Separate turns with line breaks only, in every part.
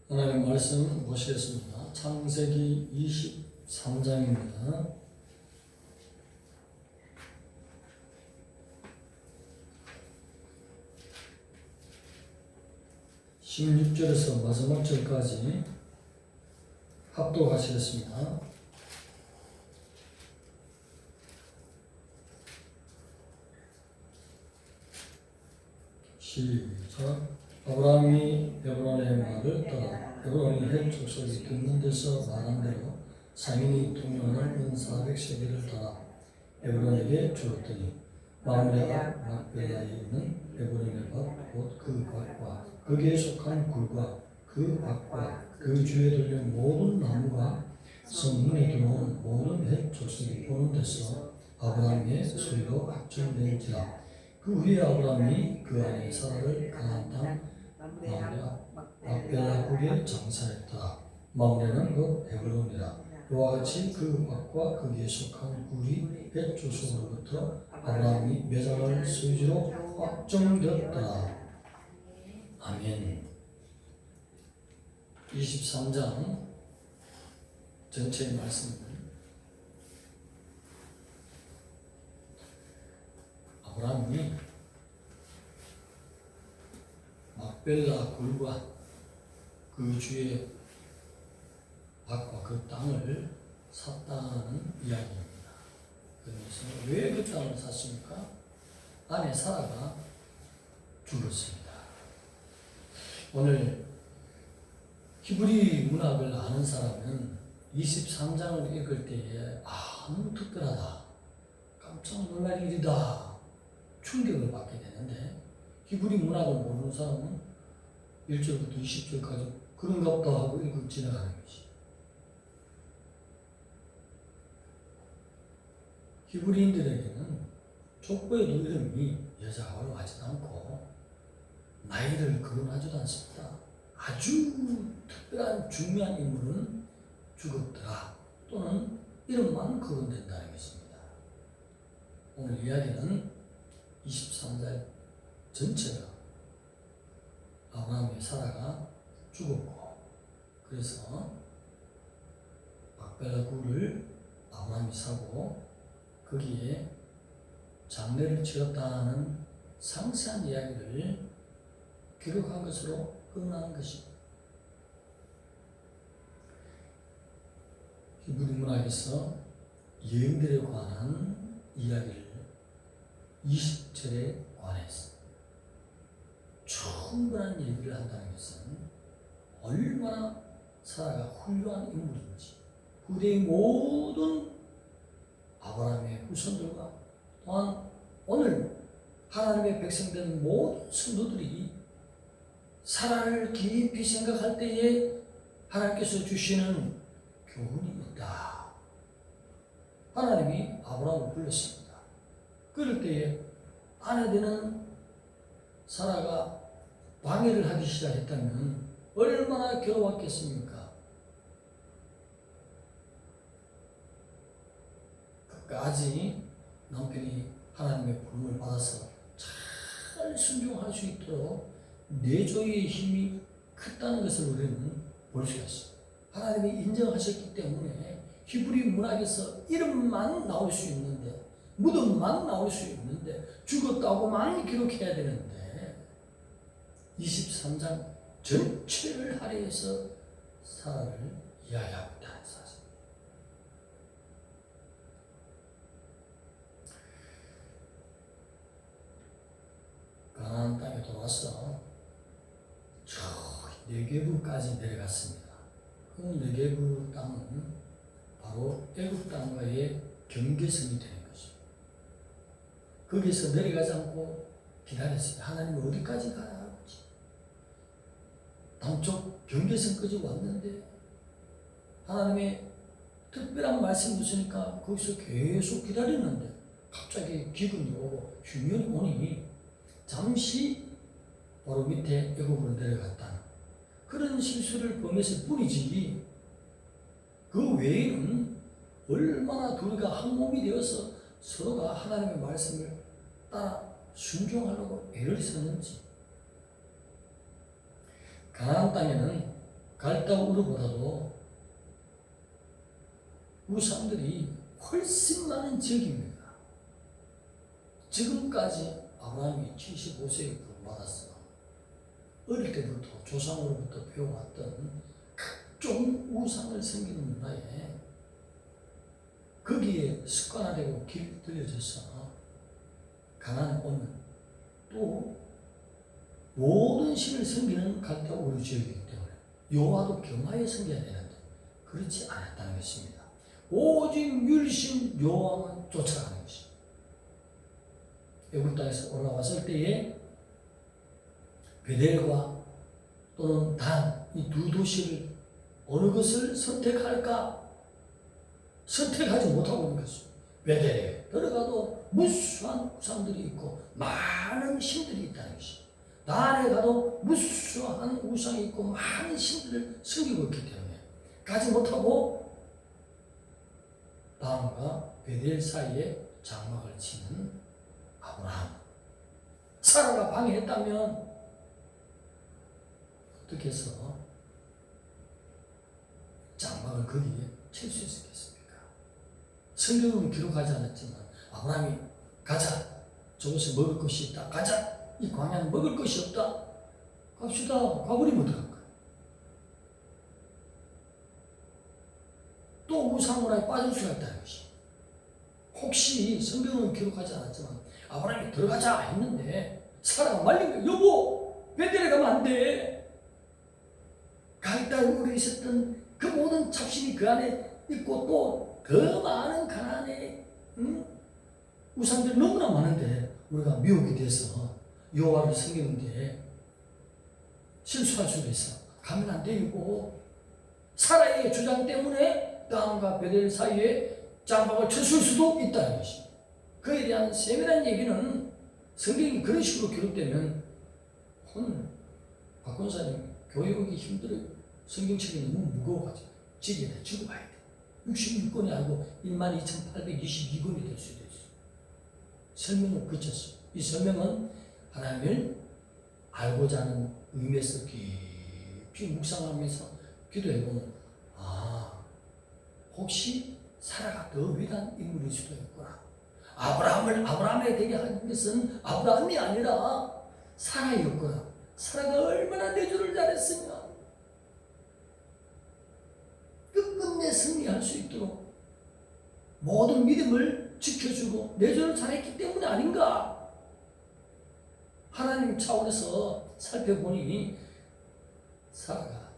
하나님 말씀 보시겠습니다. 창세기 23장입니다. (16절에서) 마지막 절까지 합독하시겠습니다. 시작. 아브라함이 헤브론의 말을 따라 헤브론이 헷 족속이 듣는 데서 말한 대로 상인이 통용을 은 400세겔을 달아 헤브론에게 주었더니 마므레와 막벨라에 있는 헤브론의 밭 곧 그 밭과 거기에 속한 굴과 그 밭과 그 주에 돌린 모든 나무가 성문에 들어온 모든 헷 족속이 보는 데서 아브라함의 소유로 확정된지라. 그 후에 아브라함이 그 아내 사라를 가나안 땅 마므레와 막벨라국에 장사했더라. 마므레는 곧 헤브론이라. 이와 같이 그 밭과 거기에 속한 굴이 헷 족속으로부터 아브라함이 매장할 소유지로 확정되었더라. 아멘. 23장 전체의 말씀은 아브라함이 막벨라 굴과 그 주의 밭과 그 땅을 샀다는 이야기입니다. 그래서 왜 그 땅을 샀습니까? 아내 사라가 죽었습니다. 오늘 히브리 문학을 아는 사람은 23장을 읽을 때에 너무 특별하다, 깜짝 놀랄 일이다, 충격을 받게 되는데, 히브리 문학을 모르는 사람은 1절부터 20절까지 그런가 보다 하고 읽고 지나가는 것이. 히브리인들에게는 족보에도 이름이 여자가 올라가지도 않고 나이를 거론하지도 않습니다. 아주 특별한 중요한 인물은 죽었더라 또는 이름만 거론된다는 것입니다. 오늘 이야기는 23장 전체가 아브라함의 사라가 죽었고, 그래서 막벨라 굴을 아브라함이 사고 거기에 장례를 치렀다는 상세한 이야기를 기록한 것으로 끝나는 것입니다. 히브리 문학에서 여인들에 관한 이야기를 20절에 관해서 충분한 얘기를 한다는 것은 얼마나 사라가 훌륭한 인물인지, 후대의 모든 아브라함의 후손들과 또한 오늘 하나님의 백성된 모든 성도들이 사라를 깊이 생각할 때에 하나님께서 주시는 교훈이 있다. 하나님이 아브라함을 불렀습니다. 그럴 때에 아내 되는 사라가 방해를 하기 시작했다면 얼마나 괴로웠겠습니까? 끝까지 남편이 하나님의 부름을 받아서 잘 순종할 수 있도록 내조의 힘이 컸다는 것을 우리는 볼 수 있습니다. 하나님이 인정하셨기 때문에 히브리 문학에서 이름만 나올 수 있는데, 무덤만 나올 수 있는데, 죽었다고만 기록해야 되는데 23장 전체를 할애해서 사라를 이야기하고 있다는 사실. 가나안 땅에 돌아서 저 네게부까지 내려갔습니다. 그 네게부 땅은 바로 애굽 땅과의 경계선이 되는 것입니다. 거기서 내려가지 않고 기다렸습니다. 하나님 어디까지 가야 할지. 남쪽 경계선까지 왔는데 하나님의 특별한 말씀 주시니까 거기서 계속 기다렸는데 갑자기 기근이 오고 흉년이 오니 잠시 바로 밑에 애굽으로 내려갔다는 그런 실수를 범했을 뿐이지, 그 외에는 얼마나 둘이가 한 몸이 되어서 서로가 하나님의 말씀을 따라 순종하려고 애를 썼는지. 가나안 땅에는 갈다 우르보다도 우상들이 훨씬 많은 지역입니다. 지금까지 아브라함이 75세에 구원받았어. 어릴 때부터 조상으로부터 배워왔던 각종 우상을 섬기는 문화에 거기에 습관화되고 길 들여져서 가나안에 오면 또 모든 신을 섬기는 갈대 우르 지역이기 때문에 여호와도 겸하여 섬겨야 되는데 그렇지 않았다는 것입니다. 오직 율신 여호와만 쫓아가는 것입니다. 애굽 땅에서 올라왔을 때에 베델과 또는 단 이 두 도시를 어느 것을 선택할까? 선택하지 못하고 있는 것입니다. 베델에 들어가도 무수한 우상들이 있고 많은 신들이 있다는 것입니다. 단에 가도 무수한 우상이 있고 많은 신들을 섬기고 있기 때문에 가지 못하고 단과 베델 사이에 장막을 치는 아브라함. 사라가 방해했다면 어떻게 해서 장막을 거기에 칠 수 있었겠습니까? 성경은 기록하지 않았지만 아브라함이 가자. 저것을 먹을 것이 있다. 가자. 이 광야는 먹을 것이 없다. 갑시다. 가버리면 어떡할 거야? 또 우상문화에 빠질 수가 있다는 것이. 혹시 성경은 기록하지 않았지만 아브라함이 들어가자 했는데 사라가 말린 거야. 여보, 베델에 가면 안 돼. 갈대 우르에 있었던 그 모든 잡신이 그 안에 있고 또 더 많은 가나안의 우상들이 너무나 많은데 우리가 미혹이 돼서 여호와를 섬기는데 실수할 수도 있어. 가면 안 되고 사라의 주장 때문에 땅과 베델 사이에 장막을 쳤을 수도 있다는 것입니다. 그에 대한 세밀한 얘기는 성경이 그런 식으로 기록되면 오늘 박권사님 교육이 힘들어요. 성경책이 너무 무거워가지고 지게다 주고 봐야 돼. 66권이 아니고 12,822권이 될 수도 있어. 설명을 붙였어. 이 설명은 하나님을 알고자 하는 의미에서 깊이 묵상하면서 기도해보면 혹시 사라가 더 위대한 인물일 수도 있구나. 아브라함을 아브라함에 되게 한 것은 아브라함이 아니라 사라였구나. 사라가 얼마나 내조를 잘했으면 끝끝내 승리할 수 있도록 모든 믿음을 지켜주고 내조를 잘했기 때문에 아닌가. 하나님 차원에서 살펴보니 사라가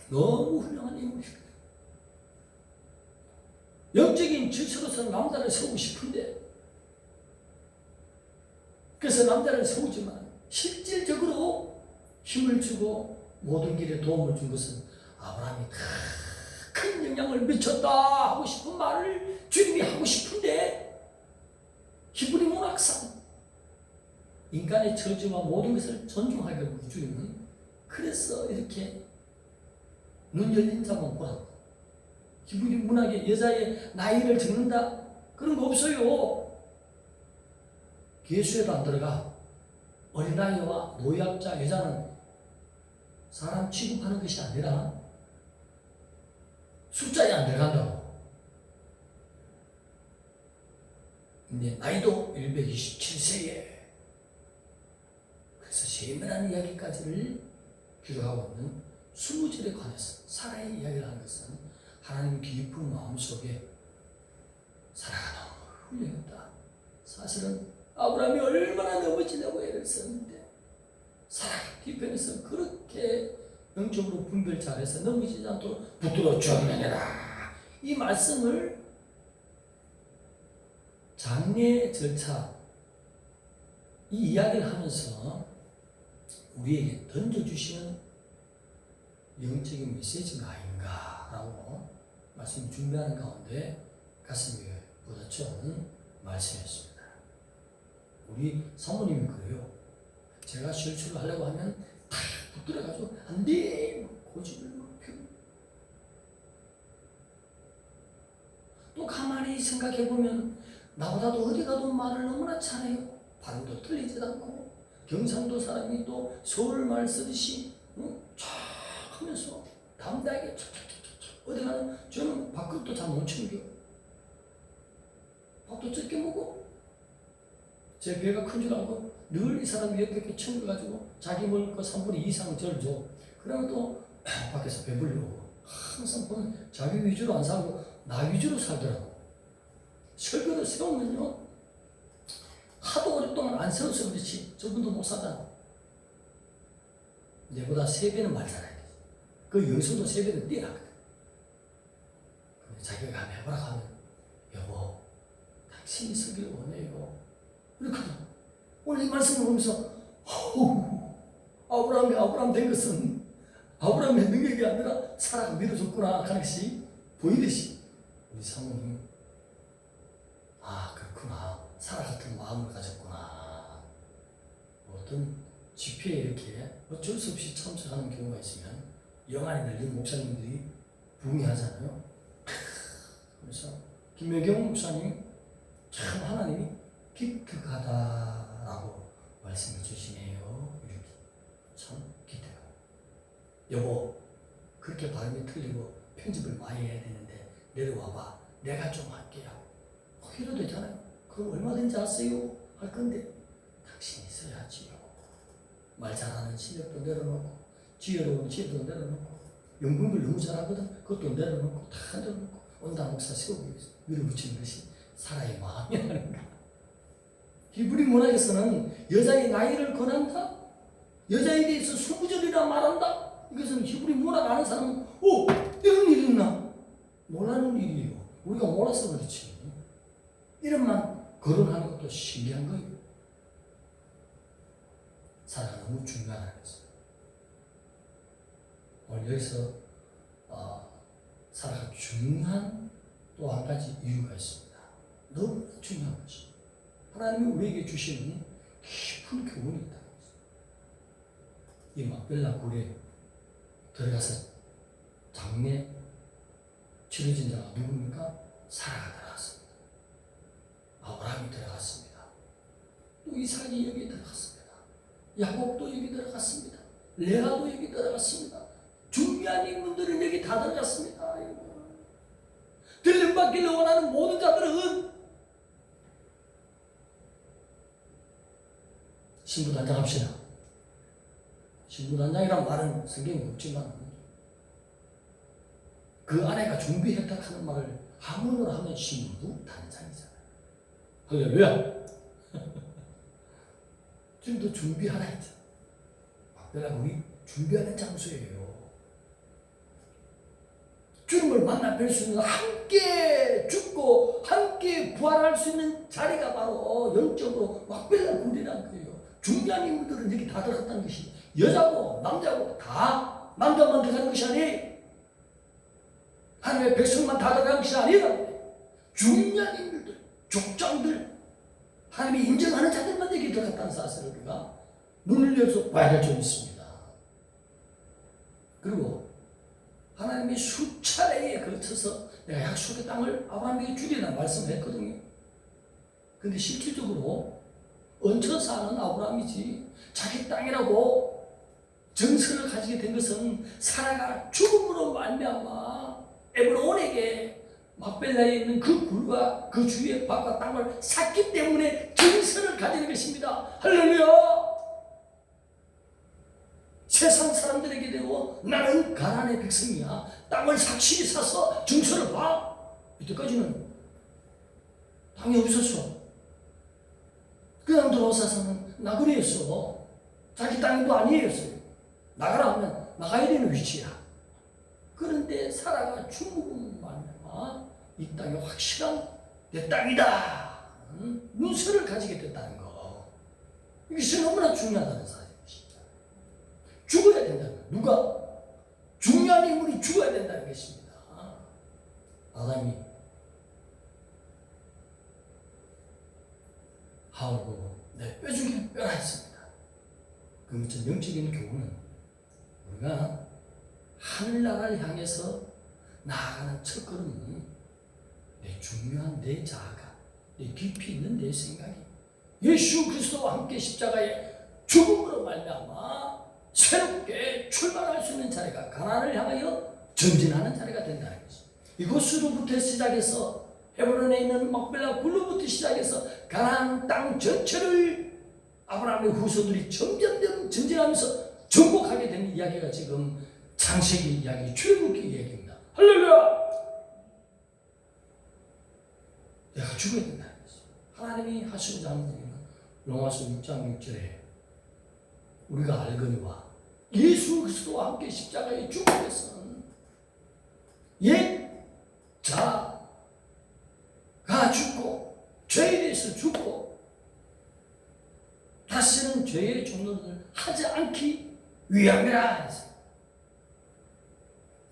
너무 훌륭한 인물이거든. 영적인 질서로서 남자를 세우고 싶은데 그래서 남자를 세우지만 실질적으로 힘을 주고 모든 길에 도움을 준 것은 아브라함이 큰 영향을 미쳤다 하고 싶은 말을 주님이 하고 싶은데 히브리 문학상 인간의 처지와 모든 것을 존중하려고 주님은 그래서 이렇게 눈 열린 자만 보라고. 히브리 문학에 여자의 나이를 적는다 그런 거 없어요. 계수에도 안 들어가. 어린아이와 노약자 여자는 사람 취급하는 것이 아니라 숫자에 안 들어간다고. 근데 나이도 127세에 그래서 세밀한 이야기까지를 기록하고 있는 20절에 관해서 사라의 이야기를 하는 것은 하나님 깊은 마음속에 사라가 너무 훌륭했다. 사실은 아브라함이 얼마나 넘어지려고 애를 썼는데 사라 뒤편에서 그렇게 영적으로 분별 잘해서 넘어지지 않도록 붙들어 주었느니라. 이 말씀을 장례 절차 이 이야기를 하면서 우리에게 던져주시는 영적인 메시지가 아닌가라고 말씀을 준비하는 가운데 가슴에 부딪혀오는 말씀이었습니다. 우리 사모님이 그래요. 제가 실수를 하려고 하면 다 붙들어가지고 안 돼! 고집을 막 펴고. 또 가만히 생각해보면 나보다도 어디 가도 말을 너무나 잘해요. 발음도 틀리지도 않고 경상도 사람이 또 서울 말 쓰듯이 쫙 하면서 담대하게 어디 가는 저는 밥그릇도 잘 못 챙겨. 밥도 적게 먹어. 제 배가 큰 줄 알고 늘 이 사람이 옆에 이렇게 챙겨가지고 자기 먹을 거 3분의 2 이상 저를 줘. 그러면 또 밖에서 배불려고. 항상 보면 자기 위주로 안 살고 나 위주로 살더라고. 설교를 세우면요, 하도 오랫동안 안 세워서 그렇지 저분도 못 사잖아. 내보다 3배는 말 잘해야 돼. 그 여성도 3배는 뛰어나거든. 근데 자기가 해보라 하면 여보 당신이 서기를 원해요. 그렇거든. 오늘 이 말씀을 보면서 아브라함이 된 것은 아브라함의 능력이 아니라 사라가 믿어줬구나 하는 것이 보이듯이 우리 사모님 그렇구나. 사라 같은 마음을 가졌구나. 어떤 집회에 이렇게 어쩔 수 없이 참석하는 경우가 있으면 영안이 열린 목사님들이 부흥하잖아요. 그래서 김혜경 목사님 참 하나님이 기특하다라고 말씀을 주시네요. 이렇게 참 기특하다. 여보 그렇게 발음이 틀리고 편집을 많이 해야 되는데 내려와봐. 내가 좀 할게요. 이래도 되잖아요. 그럼 얼마든지 하세요 할 건데 당신이 써야지요. 말 잘하는 실력도 내려놓고 지혜로운 지혜도 내려놓고 연극을 너무 잘하거든. 그것도 내려놓고 다 내려놓고 온당 목사 세우기 위해서 밀어붙이는 것이 사라의 마음이 아닌가. 히브리 문학에서는 여자의 나이를 권한다. 여자에 대해서 수부절이라 말한다. 이것은 히브리 문학 아는 사람은 이런 일이 있나? 몰라는 일이에요. 우리가 몰라서 그렇지. 이름만 거론하는 것도 신기한 거예요. 사라가 너무 중요하다는 거죠. 오늘 여기서 사라가 중요한 또 한 가지 이유가 있습니다. 너무 중요한 것이 하나님이 우리에게 주시는 깊은 교훈이 있다는 거죠. 이 막벨라 굴에 들어가서 장례 치러진 자가 누굽니까? 사라가 들어갔습니다. 아브라함이 들어갔습니다. 또 이삭이 여기 들어갔습니다. 야곱도 여기 들어갔습니다. 레아도 여기 들어갔습니다. 중요한 인물들은 여기 다 들어갔습니다. 들림받기를 원하는 모든 자들은 신부단장 합시다. 신부단장이란 말은 성경에 없지만 그 아내가 준비했다 하는 말을 한문으로 하면 신부단장이잖아요. 할렐루야. 좀 더 준비하라 했죠. 막벨라 우리 준비하는 장소예요. 주님을 만나 뵐 수 있는, 함께 죽고 함께 부활할 수 있는 자리가 바로 영적으로 막벨라 굴이라는 거예요. 중요한 인물들은 여기 다 들어갔다는 것이 여자고 남자고 다 남자만 들어가는 것이 아니에요. 하나님의 백성만 다 들어가는 것이 아니라 중요한 인물들, 족장들, 하나님이 인정하는 자들만 여기 들어갔다는 사실을 우리가 눈을 열어서 봐야 될 점이 있습니다. 그리고 하나님이 수차례에 걸쳐서 내가 약속의 땅을 아브라함에게 주리라 말씀을 했거든요. 근데 실질적으로 얹혀 사는 아브라함이지 자기 땅이라고 정서를 가지게 된 것은 사라가 죽음으로 말미암아 에브론에게 막벨라에 있는 그 굴과 그 주위의 밭과 땅을 샀기 때문에 정서를 가지는 것입니다. 할렐루야. 세상 사람들에게 되고 나는 가나안의 백성이야. 땅을 삭실히 사서 증서를 봐. 이때까지는 땅이 없었어. 그 다음 들어와서 사는 나그네였어. 자기 땅도 아니었어요. 나가라 하면 나가야 되는 위치야. 그런데 사라가 죽음으로 말미암아 이 땅이 확실한 내 땅이다. 문서를 가지게 됐다는 거. 이것이 너무나 중요하다는 사실입니다. 죽어야 된다는 거예요. 누가? 중요한 인물이 죽어야 된다는 것입니다. 아담이 하와를 보고 내 뼈 중에 뼈라 했습니다. 그것은 영적인 교훈은 우리가 하늘나라를 향해서 나아가는 첫걸음은 내 중요한 내 자아가, 내 깊이 있는 내 생각이 예수 그리스도와 함께 십자가에 죽음으로 말미암아 새롭게 출발할 수 있는 자리가 가나안을 향하여 전진하는 자리가 된다는 것입니다. 이곳으로부터 시작해서 헤브론에 있는 막벨라 굴로부터 시작해서 가나안 땅 전체를 아브라함의 후손들이 점점 전진하면서 정복하게 되는 이야기가 지금 창세기 이야기, 출애굽기 이야기입니다. 할렐루야! 내가 죽어야 된다는 것입니다. 하나님이 하시고자 하는 일은 로마서 6장 6절에 우리가 알거니와 예수 그리스도와 함께 십자가에 죽음에서는 옛 자가 죽고 죄에 대해서 죽고 다시는 죄의 종로를 하지 않기 위함이라 했어요.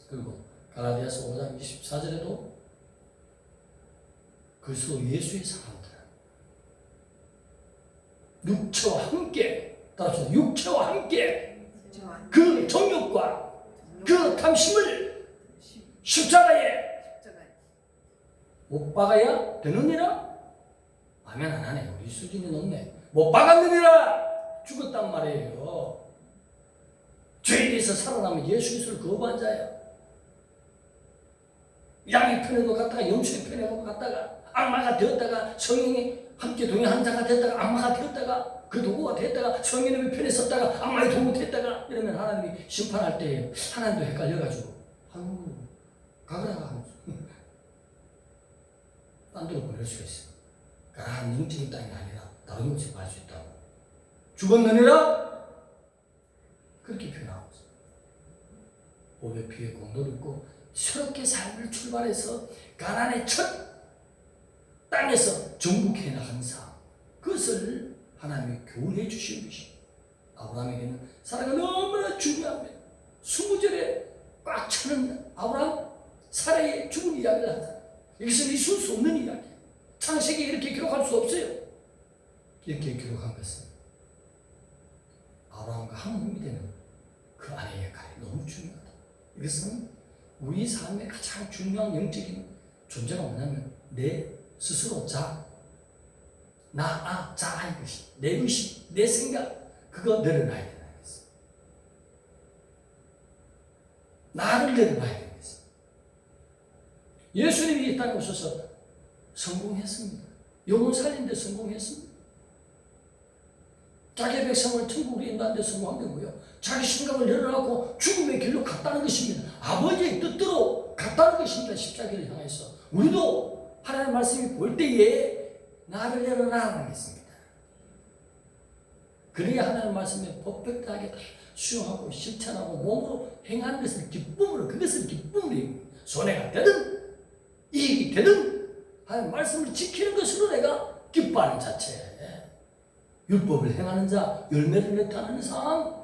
그리고 갈라디아서 5장 24절에도 그리스도 예수의 사람들은 육체와 함께, 따라서 육체와 함께 그 정욕과 그 탐심을 십자가에 못 박아야 되느니라? 아멘 안 하네. 우리 수준이 높네. 못 박았느니라 죽었단 말이에요. 죄에 대해서 살아나면 예수 그리스도를 거부한 자야. 양의 편에도 갔다가 염소의 편에도 갔다가 악마가 되었다가 성령이 함께 동행한 자가 됐다가 악마가 되었다가 그 도구가 됐다가 성령의 편에 섰다가 악마의 도구 됐다가 이러면 하나님이 심판할 때 하나님도 헷갈려가지고 가거라 하면서 딴 데로 보낼 수가 있어요. 가라한 영적인 땅이 아니라 다른 곳에 갈 수 있다고. 죽었느니라? 그렇게 표현하고 있어요. 오베 피해 공로를 있고 새롭게 삶을 출발해서 가나안의 첫 땅에서 정복해 나간 삶, 그것을 하나님이 교훈해 주신 것입니다. 아브라함에게는 사랑이 너무나 중요합니다. 20절에 꽉 차는 아브라함 사라의 죽은 이야기를 하잖아요. 여기서는 있을 수 없는 이야기예요. 창세기에 이렇게 기록할 수 없어요. 이렇게 기록한 것은 아브라함과 한 몸이 되는 그 아내의 역할이 너무 중요하다. 이것은 우리 삶의 가장 중요한 영적인 존재가 뭐냐면 내 스스로 자, 자 이것이 내 의식, 내 생각 그거 내려놔야 된다는 것입니다. 나를 내려놔야 되는 것입니다. 예수님이 이 땅에 오셔서 성공했습니다. 영혼 살린 데 성공했습니다. 자기 백성을 천국으로 인도하는 데 성공한 게 뭐예요? 자기 생각을 내려놓고 죽음의 길로 갔다는 것입니다. 아버지의 뜻대로 갔다는 것입니다. 십자가를 향해서. 우리도 하나님의 말씀이 볼 때에 나를 내려놔라는 것입니다. 그래야 하나님의 말씀에 퍼펙트하게 다 수용하고 실천하고 몸으로 행하는 것을 기쁨으로, 그것을 기쁨으로 손해가 되든 이익이 되든 하나님의 말씀을 지키는 것으로 내가 기뻐하는 자체. 율법을 행하는 자, 열매를 나타내는 삶,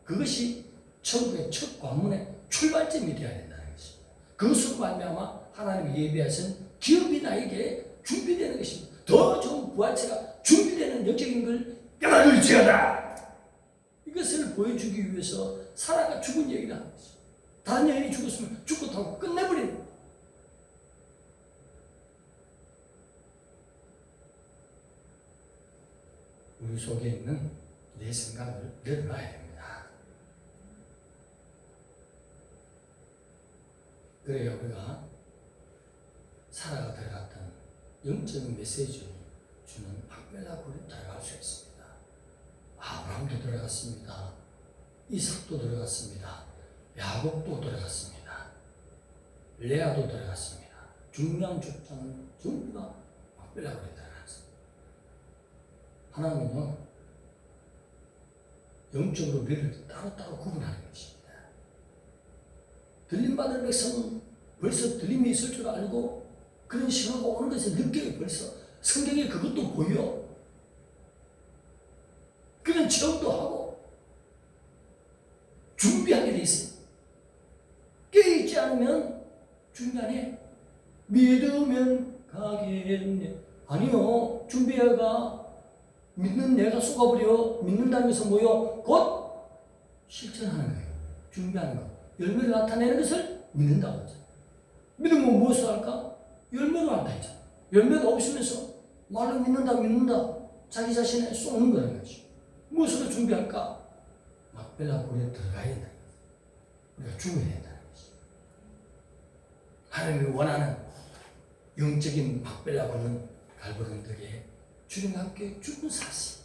그것이 천국의 첫 관문의 출발점이 되어야 된다는 것입니다. 그것으로 말미암아 하나님이 예비하신 기업이 나에게 준비되는 것입니다. 더 좋은 부활체가 준비되는 영적인 걸 깨달을지어다. 이것을 보여주기 위해서 사라가 죽은 얘기를 하는 것입니다. 다른 여인이 죽었으면 죽고 타고 끝내버리는 거예요. 우리 속에 있는 내 생각을 내려놔야 됩니다. 그래야 우리가 사라가 들어갔던 영적인 메시지를 주는 막벨라굴에 들어갈 수 있습니다. 아브라함도 들어갔습니다. 이삭도 들어갔습니다. 야곱도 들어갔습니다. 레아도 들어갔습니다. 중요한 족장은 전부가 막벨라굴에 들어갔습니다. 하나님은 영적으로 우리를 따로따로 구분하는 것입니다. 들림받을 백성은 벌써 들림이 있을 줄 알고 그런 신호가 오는 것을 느껴요. 벌써 성경에 그것도 보여. 그런 체험도 하고 준비하게 돼 있어요. 깨어있지 않으면 준비 안 해. 믿으면 가겠네. 아니요. 준비해가. 믿는 내가 속아버려. 믿는다면서 뭐요? 곧 실천하는 거예요. 준비하는 거. 열매를 나타내는 것을 믿는다고 하죠. 믿으면 무엇을 할까? 열매로 한다 했잖아. 열매가 없으면서 말로 믿는다. 자기 자신에 쏘는 거라는 거지. 무엇으로 준비할까? 막벨라 굴에 들어가야 된다는 거지. 우리가 죽어야 된다는 거지. 하나님이 원하는 영적인 막벨라 부는 갈보론들의 주님과 함께 죽은 사실,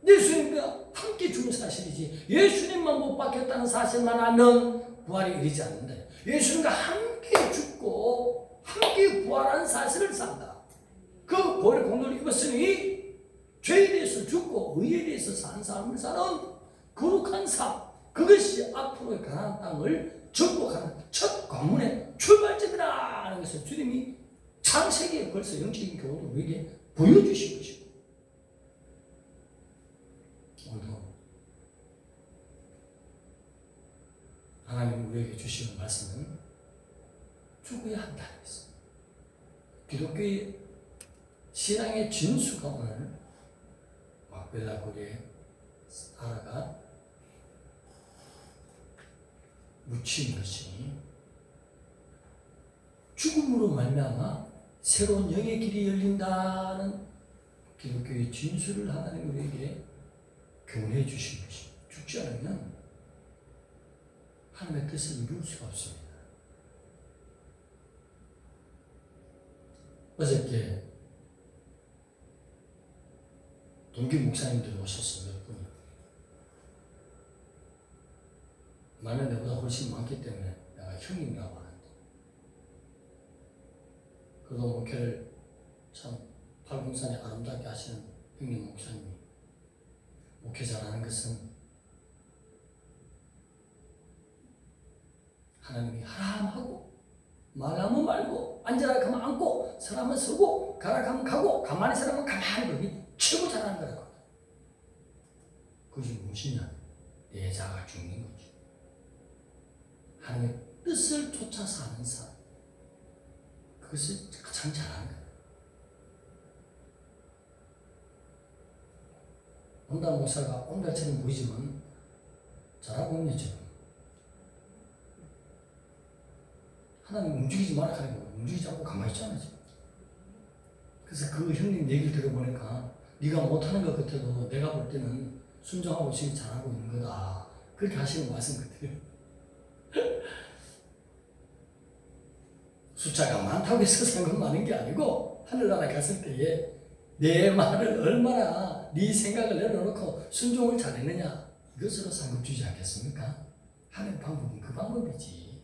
예수님과 함께 죽은 사실이지 예수님만 못 박혔다는 사실만 알면 부활이 이르지 않는다. 예수님과 함께 죽고 함께 부활한 사실을 산다. 그 보혈의 공로를 입었으니 죄에 대해서 죽고 의에 대해서 사는 삶을 사는 거룩한 삶, 그것이 앞으로의 가나안 땅을 정복하는 첫 관문의 출발점이다 하는 것을 주님이 창세기에 벌써 영적인 교훈을 우리에게 보여주신 것이고, 오늘도 하나님이 우리에게 주시는 말씀은 죽어야 한다는 것입니다. 기독교의 신앙의 진수가 오늘 막벨라 고리에 사라가 묻힌 것이 죽음으로 말미암아 새로운 영의 길이 열린다는 기독교의 진수를 하나님 우리에게 교훈해 주신 것입니다. 죽지 않으면 하나님의 뜻을 이룰 수가 없습니다. 어저께 동기 목사님들이 오셨어요. 몇 분이. 나는 내보다 훨씬 많기 때문에 내가 형님이라고 하는데, 그래도 목회를 참 팔공산에 아름답게 하시는 형님 목사님이 목회 잘하는 것은 하나님이 하라 하고 말하면 말고 앉으라 하면 앉고 서라면 서고 가라 하면 가고 가만히 서라면 가만히 그게 최고 잘하는 거라고. 그것이 무엇이냐? 내 자가 죽는 거지. 하나님의 뜻을 쫓아 사는 사람, 그것을 가장 잘하는 거야. 온달 목사가 온달처럼 보이지만 잘하고 있네 지금. 하나님 움직이지 말라 하는 거 움직이지 않고 가만히 있잖아 지금. 그래서 그 형님 얘기를 들어보니까 네가 못하는 것 같아도 내가 볼 때는 순종하고 지금 잘하고 있는 거다, 그렇게 하시는 말씀 같아요. 숫자가 많다고 해서 상관 많은 게 아니고 하늘나라 갔을 때에 내 말을 얼마나 네 생각을 내려놓고 순종을 잘했느냐, 이것으로 상급 주지 않겠습니까? 하는 방법은 그 방법이지.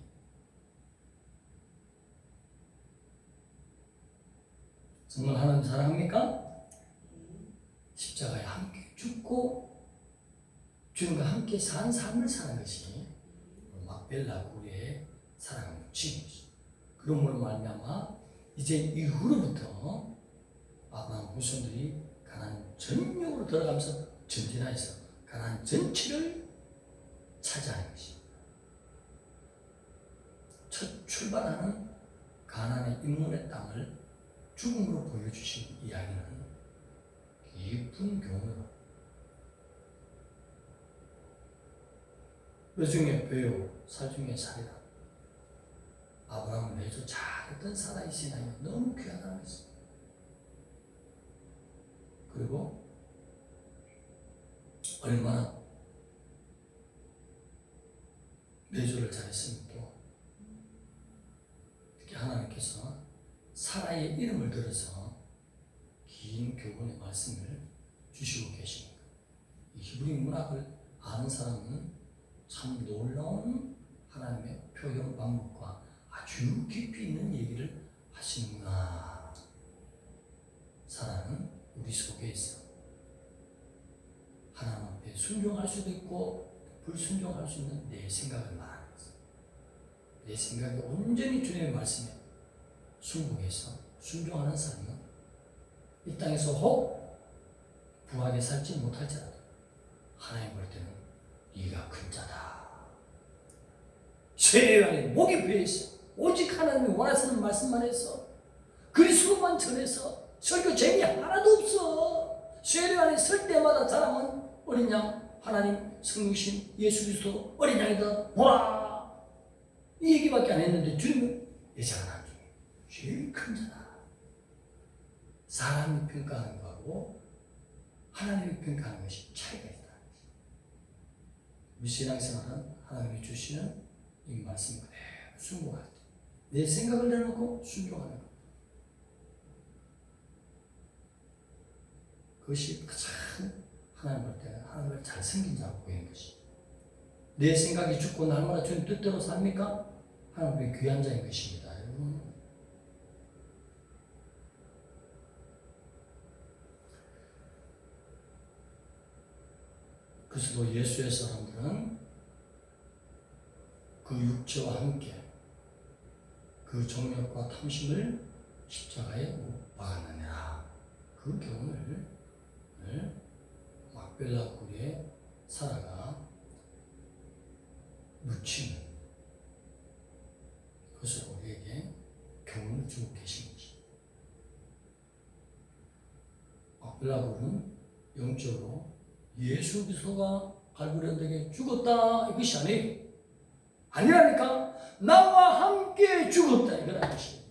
정말 하나님 사랑합니까? 십자가에 함께 죽고 주님과 함께 산 삶을 사는 것이 막벨라 고리에 사랑을 묻힌 것이죠. 그런 말미암아 이제 이후로부터 아브라함 후손들이 가나안 전역으로 들어가면서 전진하여서 가나안 전체를 차지하는 것입니다. 첫 출발하는 가나안의 인문의 땅을 죽음으로 보여주신 이야기는 깊은 교훈으로, 뼈 중에 뼈요 살 중에 살이다. 아브라함은 매주 잘했던 사라이시나요? 너무 귀하다는 것입니다. 그리고 얼마나 매주를 잘했으면 또 이렇게 하나님께서 사라의 이름을 들어서 긴 교훈의 말씀을 주시고 계십니다. 이 히브리 문학을 아는 사람은 참 놀라운 하나님의 표현 방법과 아주 깊이 있는 얘기를 하시는구나. 사라는 우리 속에 있어 하나님 앞에 순종할 수도 있고 불순종할 수 있는 내 생각을 말하는 것입니다. 내 생각이 온전히 주님의 말씀에 순종해서 순종하는 사람은 이 땅에서 혹 부하게 살지 못할지라도 하나님 볼 때는 네가 큰 자다. 세례요한의 목이 부여있어 오직 하나님이 원하시는 말씀만 해서 그리스도만 전해서 설교 재미 하나도 없어. 세례요한이 설 때마다 자랑은 어린 양 하나님 성육신 예수 그리스도 어린 양이다 보라, 이 얘기밖에 안 했는데 주님은 내 자가 난 중에 제일 큰 자다. 사람이 평가하는 거하고 하나님이 평가하는 것이 차이가 있다. 우리 신앙생활은 하나님이 주시는 이 말씀 그대로 순종할 때 내 생각을 내놓고 순종하는 것. 그것이 가장 하나님 볼 때는 하나님을 잘생긴 자로 보이는 것이. 내 생각이 죽고 날마다 주님 뜻대로 삽니까? 하나님의 귀한 자인 것입니다. 여러분. 그래서도 예수의 사람들은 그 육체와 함께 그 정욕과 탐심을 십자가에 못 박았느니라. 그 교훈을 막벨라 굴에 사라가 묻히는 그것을 우리에게 교훈을 주고 계신 것입니다. 막벨라 굴은 영적으로 예수 그리스도가 갈보리 언덕에 죽었다 이것이 아니에요. 아니라니까. 나와 함께 죽었다 이거라는 것입니다.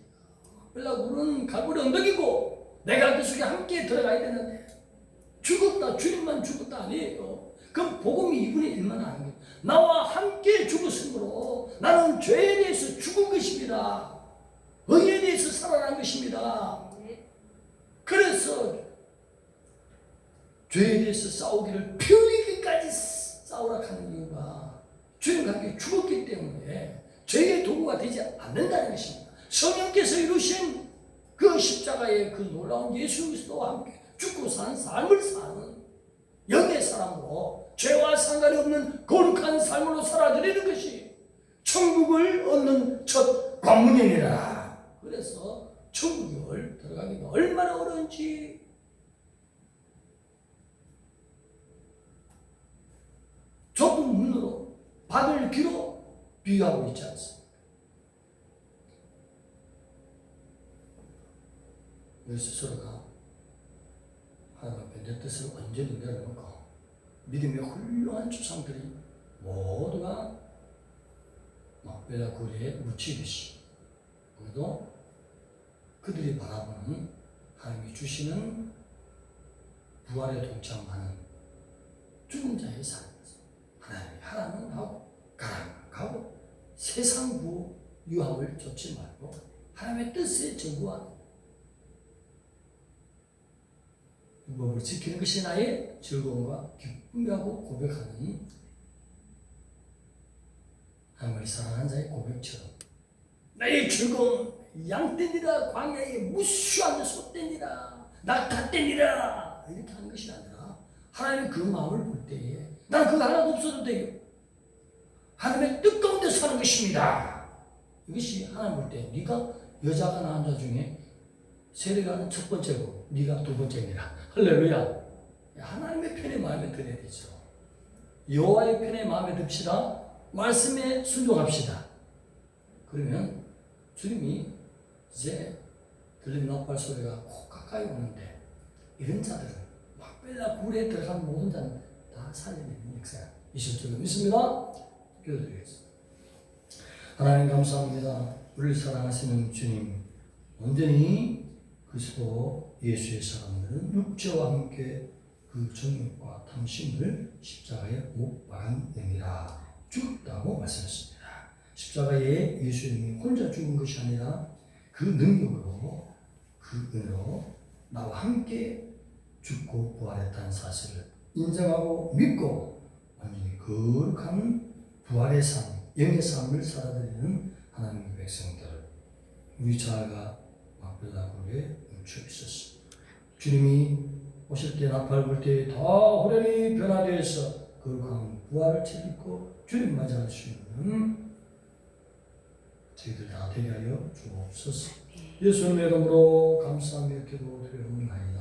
막벨라 굴은 갈보리 언덕이고 내가 그 속에 함께 들어가야 되는데 죽었다 주님만 죽었다 아니에요. 그럼 복음이 2분의 1만 하는 거예요. 나와 함께 죽었으므로 나는 죄에 대해서 죽은 것입니다. 의에 대해서 살아난 것입니다. 그래서 죄에 대해서 싸우기를 피 흘리기까지 싸우라 하는 이유가 주님과 함께 죽었기 때문에 죄의 도구가 되지 않는다는 것입니다. 성령께서 이루신 그 십자가의 그 놀라운 예수 그리스도와 함께 죽고 사는 삶을 사는 영의 사람으로 죄와 상관이 없는 거룩한 삶으로 살아드리는 것이 천국을 얻는 첫 관문이니라. 그래서 천국을 들어가기가 얼마나 어려운지 좁은 문으로 바늘 귀로 비유하고 있지 않습니까? 우리 스스로가 하나님 앞에 내 뜻을 완전히 내려놓고 믿음의 훌륭한 조상들이 모두가 막벨라 굴에 묻히듯이 우리도 그들이 바라보는 하나님이 주시는 부활에 동참하는 죽은 자의 삶, 하나님이 하라는 하고 가라는 가고 세상 유함을 좇지 말고 하나님의 뜻에 전구하는 율법을 지키는 것이 나의 즐거움과 기쁨이라고 고백하는 하나님을 사랑하는 자의 고백처럼 나의 즐거움 양떼니라 광야에 무수한 소떼니라 낙타떼니라 이렇게 하는 것이 아니라 하나님의 그 마음을 볼 때에 나는 그거 하나도 없어도 돼요. 하나님의 뜻 가운데 사는 것입니다. 이것이 하나님 볼 때 네가 여자가 낳은 자 중에 세례가는 첫 번째고 네가 두 번째니라. 할렐루야. 하나님의 편에 마음에 들어야 되죠. 여호와의 편에 마음에 듭시다. 말씀에 순종합시다. 그러면 주님이 이제 들리는 나팔 소리가 꼭 가까이 오는데 이런 자들은 막벨라 굴에 들어간 모든 자는 다 살려내는 역사가 있을 줄로 믿습니다. 기도드리겠습니다. 하나님 감사합니다. 우리를 사랑하시는 주님, 온전히 그리스도 예수의 사람들은 육체와 함께 그 정욕과 탐심을 십자가에 못 박아내니라 죽었다고 말씀했습니다. 십자가에 예수님이 혼자 죽은 것이 아니라 그 능력으로 그 은혜로 나와 함께 죽고 부활했다는 사실을 인정하고 믿고 완전히 거룩한 부활의 삶, 영의 삶을 살아드리는 하나님의 백성들, 우리 자아가 막벨라 굴에 묻혀 있었습니다. 주님이 오실 때 나팔 불 때 다 호련히 변화되어서 거룩한 부활을 채찍고 주님 맞이할 수 있는 저희들 다 되게 하여 주옵소서. 예수님의 이름으로 감사하며 기도드리옵나이다.